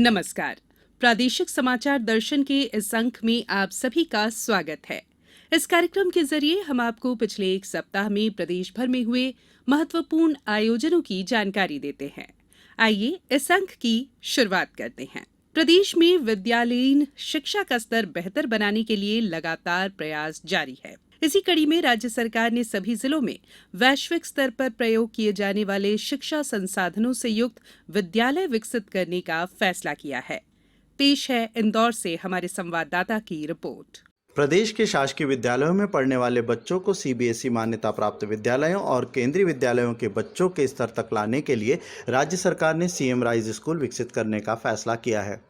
नमस्कार। प्रादेशिक समाचार दर्शन के इस अंक में आप सभी का स्वागत है। इस कार्यक्रम के जरिए हम आपको पिछले एक सप्ताह में प्रदेश भर में हुए महत्वपूर्ण आयोजनों की जानकारी देते हैं। आइए इस अंक की शुरुआत करते हैं। प्रदेश में विद्यालयीन शिक्षा का स्तर बेहतर बनाने के लिए लगातार प्रयास जारी है। इसी कड़ी में राज्य सरकार ने सभी जिलों में वैश्विक स्तर पर प्रयोग किए जाने वाले शिक्षा संसाधनों से युक्त विद्यालय विकसित करने का फैसला किया है। पेश है इंदौर से हमारे संवाददाता की रिपोर्ट। प्रदेश के शासकीय विद्यालयों में पढ़ने वाले बच्चों को सीबीएसई मान्यता प्राप्त विद्यालयों और केंद्रीय विद्यालयों के बच्चों के स्तर तक लाने के लिए राज्य सरकार ने सीएम राइज स्कूल विकसित करने का फैसला किया है।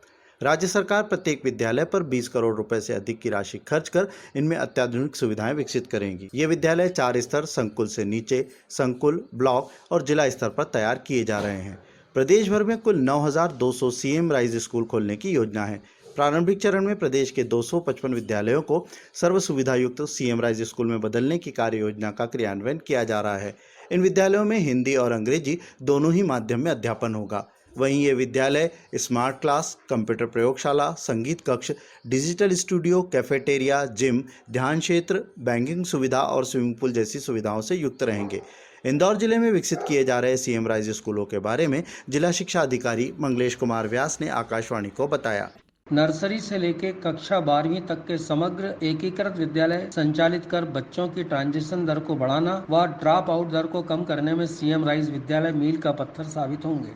राज्य सरकार प्रत्येक विद्यालय पर 20 करोड़ रुपए से अधिक की राशि खर्च कर इनमें अत्याधुनिक सुविधाएं विकसित करेंगी। ये विद्यालय 4 स्तर संकुल से नीचे, संकुल, ब्लॉक और जिला स्तर पर तैयार किए जा रहे हैं। प्रदेश भर में कुल 9,200 सीएम राइज स्कूल खोलने की योजना है। प्रारंभिक चरण में प्रदेश के 255 विद्यालयों को सर्व सुविधा युक्त सीएम राइज स्कूल में बदलने की कार्य योजना का क्रियान्वयन किया जा रहा है। इन विद्यालयों में हिंदी और अंग्रेजी दोनों ही माध्यम में अध्यापन होगा। वहीं ये विद्यालय स्मार्ट क्लास, कंप्यूटर प्रयोगशाला, संगीत कक्ष, डिजिटल स्टूडियो, कैफेटेरिया, जिम, ध्यान क्षेत्र, बैंकिंग सुविधा और स्विमिंग पूल जैसी सुविधाओं से युक्त रहेंगे। इंदौर जिले में विकसित किए जा रहे सीएम राइज स्कूलों के बारे में जिला शिक्षा अधिकारी मंगलेश कुमार व्यास ने आकाशवाणी को बताया। नर्सरी से लेकर कक्षा 12वीं तक के समग्र एकीकृत विद्यालय संचालित कर बच्चों की ट्रांजिशन दर को बढ़ाना व ड्रॉप आउट दर को कम करने में सीएम राइज विद्यालय मील का पत्थर साबित होंगे।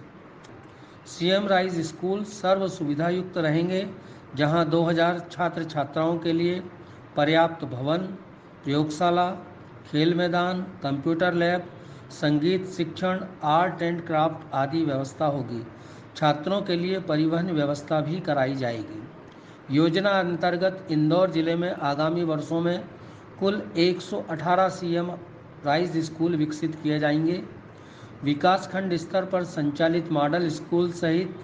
सीएम राइज स्कूल सर्व सुविधा युक्त रहेंगे, जहां 2000 छात्र छात्राओं के लिए पर्याप्त भवन, प्रयोगशाला, खेल मैदान, कंप्यूटर लैब, संगीत शिक्षण, आर्ट एंड क्राफ्ट आदि व्यवस्था होगी। छात्रों के लिए परिवहन व्यवस्था भी कराई जाएगी। योजना अंतर्गत इंदौर जिले में आगामी वर्षों में कुल 118 सीएम राइज स्कूल विकसित किए जाएंगे। विकासखंड स्तर पर संचालित मॉडल स्कूल सहित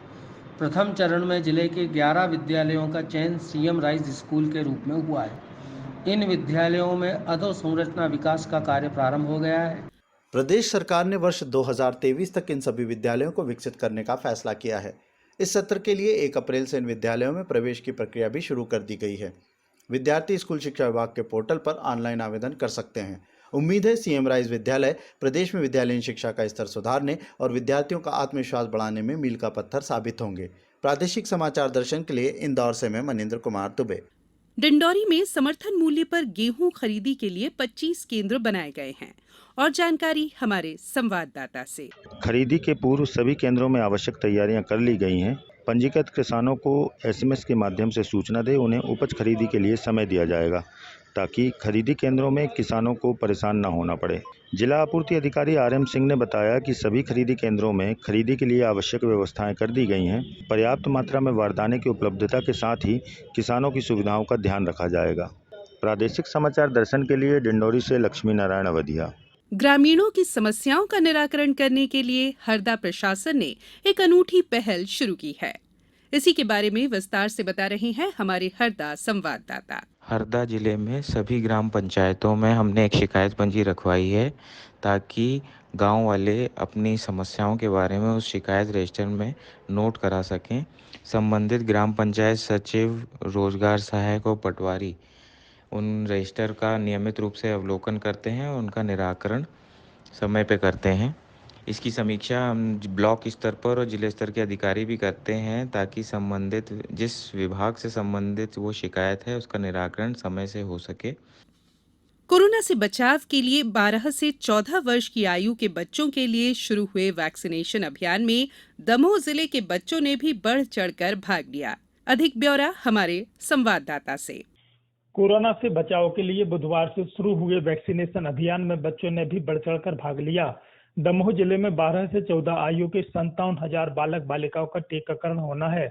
प्रथम चरण में जिले के 11 विद्यालयों का चयन सीएम राइज स्कूल के रूप में हुआ है। इन विद्यालयों में अधोसंरचना विकास का कार्य प्रारंभ हो गया है। प्रदेश सरकार ने वर्ष 2023 तक इन सभी विद्यालयों को विकसित करने का फैसला किया है। इस सत्र के लिए 1 अप्रैल से इन विद्यालयों में प्रवेश की प्रक्रिया भी शुरू कर दी गई है। विद्यार्थी स्कूल शिक्षा विभाग के पोर्टल पर ऑनलाइन आवेदन कर सकते हैं। उम्मीद है सीएम राइज विद्यालय प्रदेश में विद्यालयीन शिक्षा का स्तर सुधारने और विद्यार्थियों का आत्मविश्वास बढ़ाने में मील का पत्थर साबित होंगे। प्रादेशिक समाचार दर्शन के लिए इंदौर से मैं मनिंद्र कुमार दुबे। डिंडौरी में समर्थन मूल्य पर गेहूं खरीदी के लिए 25 केंद्र बनाए गए हैं। और जानकारी हमारे संवाददाता से। खरीदी के पूर्व सभी केंद्रों में आवश्यक तैयारियां कर ली गई हैं। पंजीकृत किसानों को एसएमएस के माध्यम से सूचना दे उन्हें उपज खरीदी के लिए समय दिया जाएगा, ताकि खरीदी केंद्रों में किसानों को परेशान न होना पड़े। जिला आपूर्ति अधिकारी आरएम सिंह ने बताया कि सभी खरीदी केंद्रों में खरीदी के लिए आवश्यक व्यवस्थाएं कर दी गई हैं। पर्याप्त मात्रा में बारदाने की उपलब्धता के साथ ही किसानों की सुविधाओं का ध्यान रखा जाएगा। प्रादेशिक समाचार दर्शन के लिए डिंडौरी से लक्ष्मी नारायण अवधिया। ग्रामीणों की समस्याओं का निराकरण करने के लिए हरदा प्रशासन ने एक अनूठी पहल शुरू की है। इसी के बारे में विस्तार से बता रहे हैं हमारे हरदा संवाददाता। हरदा जिले में सभी ग्राम पंचायतों में हमने एक शिकायत पंजी रखवाई है, ताकि गांव वाले अपनी समस्याओं के बारे में उस शिकायत रजिस्टर में नोट करा सकें। संबंधित ग्राम पंचायत सचिव, रोजगार सहायक और पटवारी उन रजिस्टर का नियमित रूप से अवलोकन करते हैं और उनका निराकरण समय पे करते हैं। इसकी समीक्षा हम ब्लॉक स्तर पर और जिले स्तर के अधिकारी भी करते हैं, ताकि संबंधित जिस विभाग से संबंधित वो शिकायत है उसका निराकरण समय से हो सके। कोरोना से बचाव के लिए 12 से 14 वर्ष की आयु के बच्चों के लिए शुरू हुए वैक्सीनेशन अभियान में दमोह जिले के बच्चों ने भी बढ़ चढ़कर भाग लिया। अधिक ब्यौरा हमारे संवाददाता से। कोरोना से बचाव के लिए बुधवार से शुरू हुए वैक्सीनेशन अभियान में बच्चों ने भी बढ़ चढ़कर भाग लिया। दमोह जिले में 12 से 14 आयु के 57,000 बालक बालिकाओं का टीकाकरण होना है।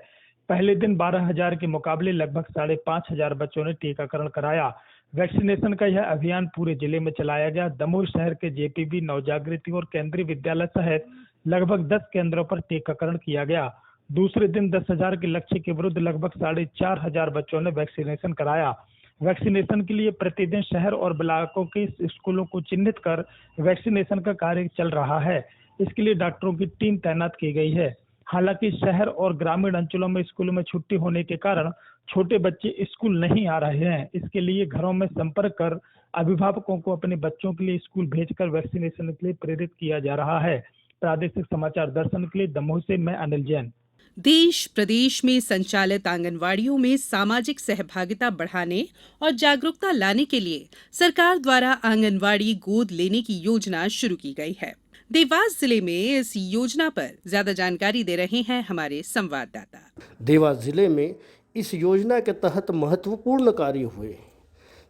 पहले दिन 12,000 के मुकाबले लगभग 5,500 बच्चों ने टीकाकरण कराया। वैक्सीनेशन का यह अभियान पूरे जिले में चलाया गया। दमोह शहर के जेपीबी, नवजागृति और केंद्रीय विद्यालय सहित लगभग 10 केंद्रों पर टीकाकरण किया गया। दूसरे दिन 10,000 के लक्ष्य के विरुद्ध लगभग 4,500 बच्चों ने वैक्सीनेशन कराया। वैक्सीनेशन के लिए प्रतिदिन शहर और ब्लॉकों के स्कूलों को चिन्हित कर वैक्सीनेशन का कार्य चल रहा है। इसके लिए डॉक्टरों की टीम तैनात की गई है। हालांकि शहर और ग्रामीण अंचलों में स्कूलों में छुट्टी होने के कारण छोटे बच्चे स्कूल नहीं आ रहे हैं। इसके लिए घरों में संपर्क कर अभिभावकों को अपने बच्चों के लिए स्कूल भेजकर वैक्सीनेशन के लिए प्रेरित किया जा रहा है। प्रादेशिक समाचार दर्शन के लिए दमोह से मैं अनिल जैन। देश प्रदेश में संचालित आंगनवाड़ियों में सामाजिक सहभागिता बढ़ाने और जागरूकता लाने के लिए सरकार द्वारा आंगनवाड़ी गोद लेने की योजना शुरू की गई है। देवास जिले में इस योजना पर ज्यादा जानकारी दे रहे हैं हमारे संवाददाता। देवास जिले में इस योजना के तहत महत्वपूर्ण कार्य हुए।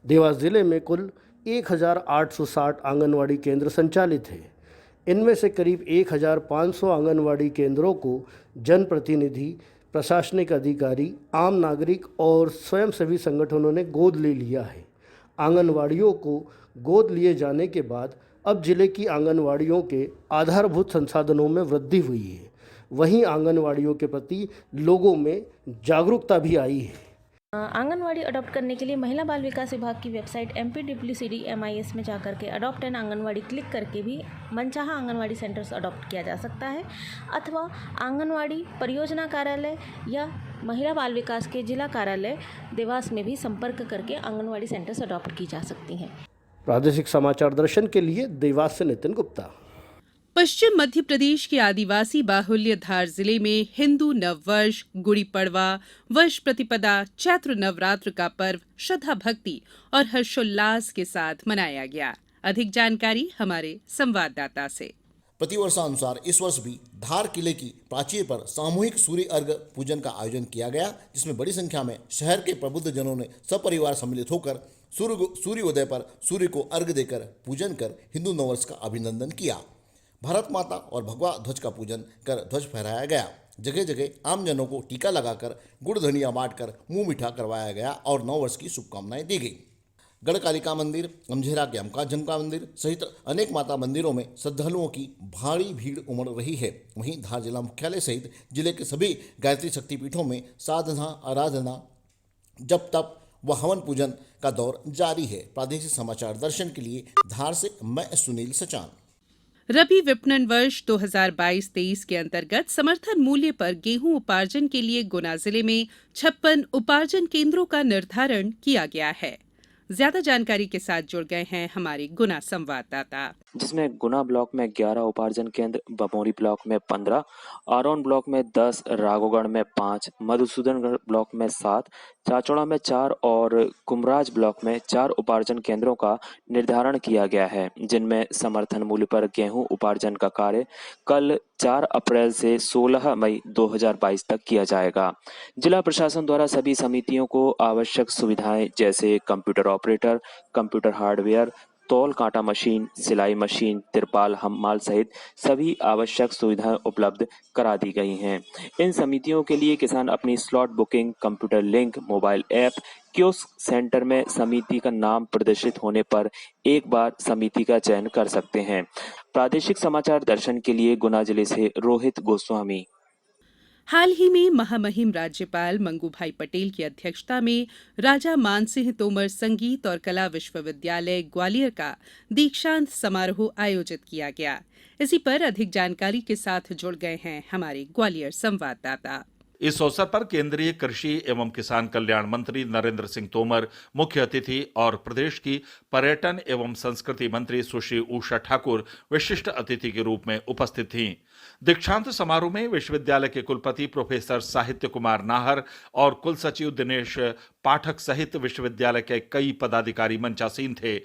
देवास जिले में कुल 1860 आंगनवाड़ी केंद्र संचालित हैं। इनमें से करीब 1500 आंगनवाड़ी केंद्रों को जनप्रतिनिधि, प्रशासनिक अधिकारी, आम नागरिक और स्वयंसेवी संगठनों ने गोद ले लिया है। आंगनवाड़ियों को गोद लिए जाने के बाद अब जिले की आंगनवाड़ियों के आधारभूत संसाधनों में वृद्धि हुई है। वहीं आंगनवाड़ियों के प्रति लोगों में जागरूकता भी आई है। आंगनवाड़ी अडॉप्ट करने के लिए महिला बाल विकास विभाग की वेबसाइट MPWCD-MIS में जाकर के अडॉप्ट एन आंगनवाड़ी क्लिक करके भी मनचाहा आंगनवाड़ी सेंटर्स अडॉप्ट किया जा सकता है, अथवा आंगनवाड़ी परियोजना कार्यालय या महिला बाल विकास के जिला कार्यालय देवास में भी संपर्क करके आंगनवाड़ी सेंटर्स अडॉप्ट की जा सकती हैं। प्रादेशिक समाचार दर्शन के लिए देवास से नितिन गुप्ता। पश्चिम मध्य प्रदेश के आदिवासी बाहुल्य धार जिले में हिंदू नववर्ष, गुड़ी पड़वा, वर्ष प्रतिपदा, चैत्र नवरात्र का पर्व श्रद्धा भक्ति और हर्षोल्लास के साथ मनाया गया। अधिक जानकारी हमारे संवाददाता से। प्रतिवर्षानुसार इस वर्ष भी धार किले की प्राचीर पर सामूहिक सूर्य अर्घ पूजन का आयोजन किया गया, जिसमें बड़ी संख्या में शहर के प्रबुद्ध जनों ने सपरिवार सम्मिलित होकर सूर्योदय पर सूर्य को अर्घ देकर पूजन कर हिंदू नववर्ष का अभिनंदन किया। भारत माता और भगवा ध्वज का पूजन कर ध्वज फहराया गया। जगह जगह आम जनों को टीका लगाकर गुड़ धनिया बांटकर मुंह मीठा करवाया गया और नववर्ष की शुभकामनाएं दी गई। गढ़कालिका मंदिर, अमझेरा के अमका झमका मंदिर सहित अनेक माता मंदिरों में श्रद्धालुओं की भारी भीड़ उमड़ रही है। वहीं धार जिला मुख्यालय सहित जिले के सभी गायत्री शक्तिपीठों में साधना, आराधना, जप तप व हवन पूजन का दौर जारी है। प्रादेशिक समाचार दर्शन के लिए धार से मैं सुनील सचान। रबी विपणन वर्ष 2022-23 के अंतर्गत समर्थन मूल्य पर गेहूं उपार्जन के लिए गुना जिले में 56 उपार्जन केंद्रों का निर्धारण किया गया है। ज्यादा जानकारी के साथ जुड़ गए हैं हमारे गुना संवाददाता, जिसमें गुना ब्लॉक में 11 उपार्जन केंद्र, बमोरी ब्लॉक में 15, आरोन ब्लॉक में 10, राघोगढ़ में 5, मधुसूदनगढ़ ब्लॉक में 7, चाचौड़ा में 4 और कुमराज ब्लॉक में 4 उपार्जन केंद्रों का निर्धारण किया गया है, जिनमें समर्थन मूल्य पर गेहूं उपार्जन का कार्य कल 4 अप्रैल से 16 मई 2022 तक किया जाएगा। जिला प्रशासन द्वारा सभी समितियों को आवश्यक सुविधाएं जैसे कंप्यूटर ऑपरेटर, कंप्यूटर हार्डवेयर, तौल कांटा मशीन, सिलाई मशीन, तिरपाल, हम्माल सहित सभी आवश्यक सुविधाएं उपलब्ध करा दी गई हैं। इन समितियों के लिए किसान अपनी slot booking, computer link, mobile app, kiosk centre में समिति का नाम प्रदर्शित होने पर एक बार समिति का चयन कर सकते हैं। प्रादेशिक समाचार दर्शन के लिए गुना जिले से रोहित गोस्वामी। हाल ही में महामहिम राज्यपाल मंगूभाई पटेल की अध्यक्षता में राजा मानसिंह तोमर संगीत और कला विश्वविद्यालय ग्वालियर का दीक्षांत समारोह आयोजित किया गया। इसी पर अधिक जानकारी के साथ जुड़ गए हैं हमारे ग्वालियर संवाददाता। इस अवसर पर केंद्रीय कृषि एवं किसान कल्याण मंत्री नरेंद्र सिंह तोमर मुख्य अतिथि और प्रदेश की पर्यटन एवं संस्कृति मंत्री सुश्री उषा ठाकुर विशिष्ट अतिथि के रूप में उपस्थित थीं। दीक्षांत समारोह में विश्वविद्यालय के कुलपति प्रोफेसर साहित्य कुमार नाहर और कुलसचिव दिनेश पाठक सहित विश्वविद्यालय के कई पदाधिकारी मंचासीन थे।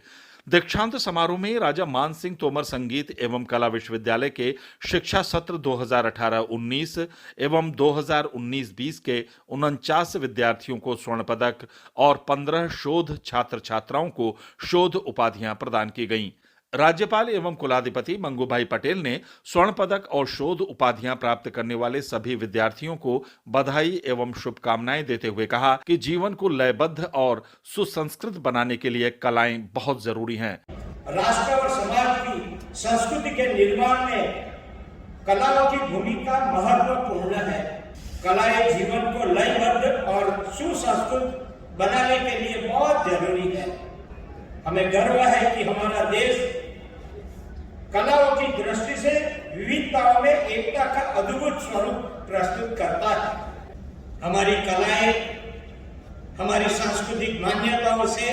दीक्षांत समारोह में राजा मानसिंह तोमर संगीत एवं कला विश्वविद्यालय के शिक्षा सत्र 2018-19 एवं 2019-20 के 49 विद्यार्थियों को स्वर्ण पदक और 15 शोध छात्र छात्राओं को शोध उपाधियां प्रदान की गईं। राज्यपाल एवं कुलाधिपति मंगूभाई पटेल ने स्वर्ण पदक और शोध उपाधियां प्राप्त करने वाले सभी विद्यार्थियों को बधाई एवं शुभकामनाएं देते हुए कहा कि जीवन को लयबद्ध और सुसंस्कृत बनाने के लिए कलाएं बहुत जरूरी हैं। राष्ट्र और समाज की संस्कृति के निर्माण में कलाओं की भूमिका महत्वपूर्ण है। कलाएं जीवन को लयबद्ध और सुसंस्कृत बनाने के लिए बहुत जरूरी है। हमें गर्व है कि हमारा देश कलाओं की दृष्टि से विविधताओं में एकता का अद्भुत स्वरूप प्रस्तुत करता है। हमारी कलाएं हमारी सांस्कृतिक मान्यताओं से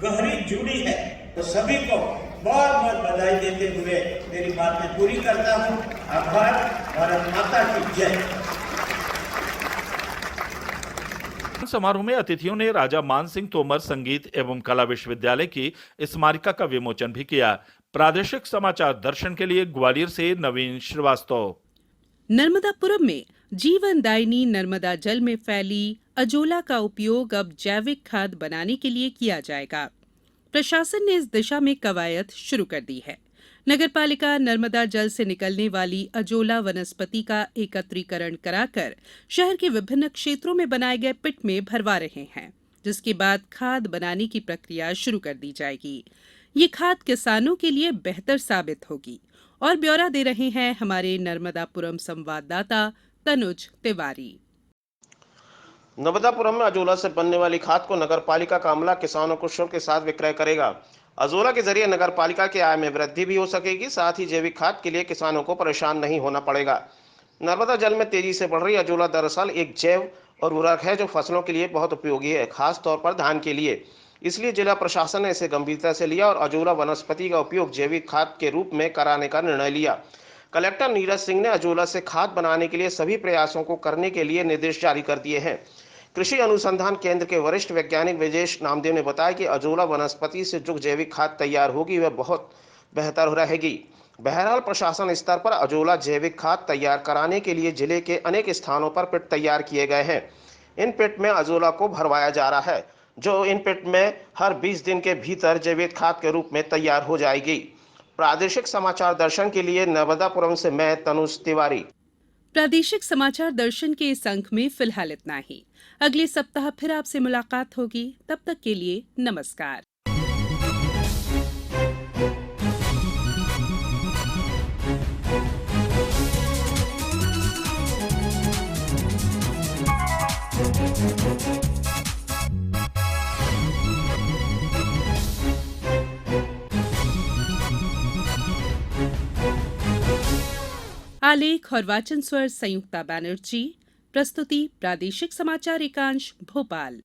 गहरी जुड़ी है। तो सभी को बहुत बहुत बधाई देते हुए मेरी बात मैं पूरी करता हूँ। आभार। भारत माता की जय। समारोह में अतिथियों ने राजा मान सिंह तोमर संगीत एवं कला विश्वविद्यालय की स्मारिका का विमोचन भी किया। प्रादेशिक समाचार दर्शन के लिए ग्वालियर से नवीन श्रीवास्तव। नर्मदापुरम में जीवनदायिनी नर्मदा जल में फैली अजोला का उपयोग अब जैविक खाद बनाने के लिए किया जाएगा। प्रशासन ने इस दिशा में कवायद शुरू कर दी है। नगरपालिका नर्मदा जल से निकलने वाली अजोला वनस्पति का एकत्रीकरण कराकर शहर के विभिन्न क्षेत्रों में बनाए गए पिट में भरवा रहे हैं, जिसके बाद खाद बनाने की प्रक्रिया शुरू कर दी जाएगी। ये खाद किसानों के लिए बेहतर साबित होगी। और ब्यौरा दे रहे हैं हमारे नर्मदापुरम संवाददाता तनुज तिवारी। नर्मदापुरम में अजोला से बनने वाली खाद को नगरपालिका का अमला किसानों को शुल्क के साथ विक्रय करेगा। अजोला के जरिए नगरपालिका की आय में वृद्धि भी हो सकेगी, साथ ही जैविक खाद के लिए किसानों को परेशान नहीं होना पड़ेगा। नर्मदा जल में तेजी से बढ़ रही अजोला दरअसल एक जैव उर्वरक है जो फसलों के लिए बहुत उपयोगी है, खास तौर पर धान के लिए। इसलिए जिला प्रशासन ने इसे गंभीरता से लिया और अजोला वनस्पति का उपयोग जैविक खाद के रूप में कराने का निर्णय लिया। कलेक्टर नीरज सिंह ने अजोला से खाद बनाने के लिए सभी प्रयासों को करने के लिए निर्देश जारी कर दिए हैं। कृषि अनुसंधान केंद्र के वरिष्ठ वैज्ञानिक विजेश नामदेव ने बताया कि अजोला वनस्पति से जो जैविक खाद तैयार होगी वह बहुत बेहतर रहेगी। बहरहाल प्रशासन स्तर पर अजोला जैविक खाद तैयार कराने के लिए जिले के अनेक स्थानों पर पिट तैयार किए गए हैं। इन पिट में अजोला को भरवाया जा रहा है, जो इन पिट में हर 20 दिन के भीतर जैविक खाद के रूप में तैयार हो जाएगी। प्रादेशिक समाचार दर्शन के लिए नर्मदापुरम से मैं तनुज तिवारी। प्रादेशिक समाचार दर्शन के इस अंक में फिलहाल इतना ही। अगले सप्ताह फिर आपसे मुलाकात होगी। तब तक के लिए नमस्कार। आलेख और वाचन स्वर संयुक्ता बैनर्जी। प्रस्तुति प्रादेशिक समाचार एकांश भोपाल।